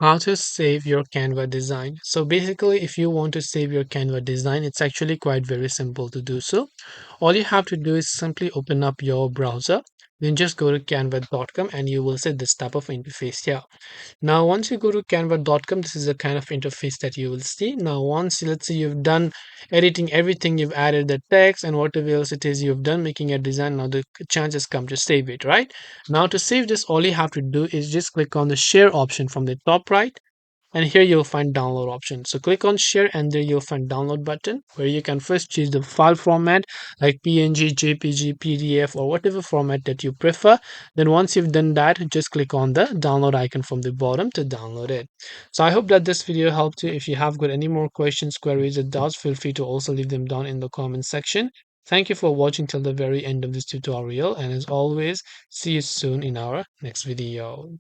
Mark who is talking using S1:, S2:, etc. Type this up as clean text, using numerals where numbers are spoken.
S1: How to save your Canva design. So basically, if you want to save your Canva design, it's actually quite very simple to do so. All you have to do is simply open up your browser, then just go to canva.com and you will see this type of interface here. Now, once you go to canva.com, this is the kind of interface that you will see. Now, once let's say you've done editing everything, you've added the text and whatever else it is you've done, making a design, now the chances come to save it, right? Now, to save this, all you have to do is just click on the share option from the top right, and here you'll find download option. So click on share and there you'll find download button where you can first choose the file format like PNG, JPG, PDF or whatever format that you prefer. Then once you've done that, just click on the download icon from the bottom to download it. So I hope that this video helped you. If you have got any more questions, queries or doubts, feel free to also leave them down in the comment section. Thank you for watching till the very end of this tutorial, and as always, see you soon in our next video.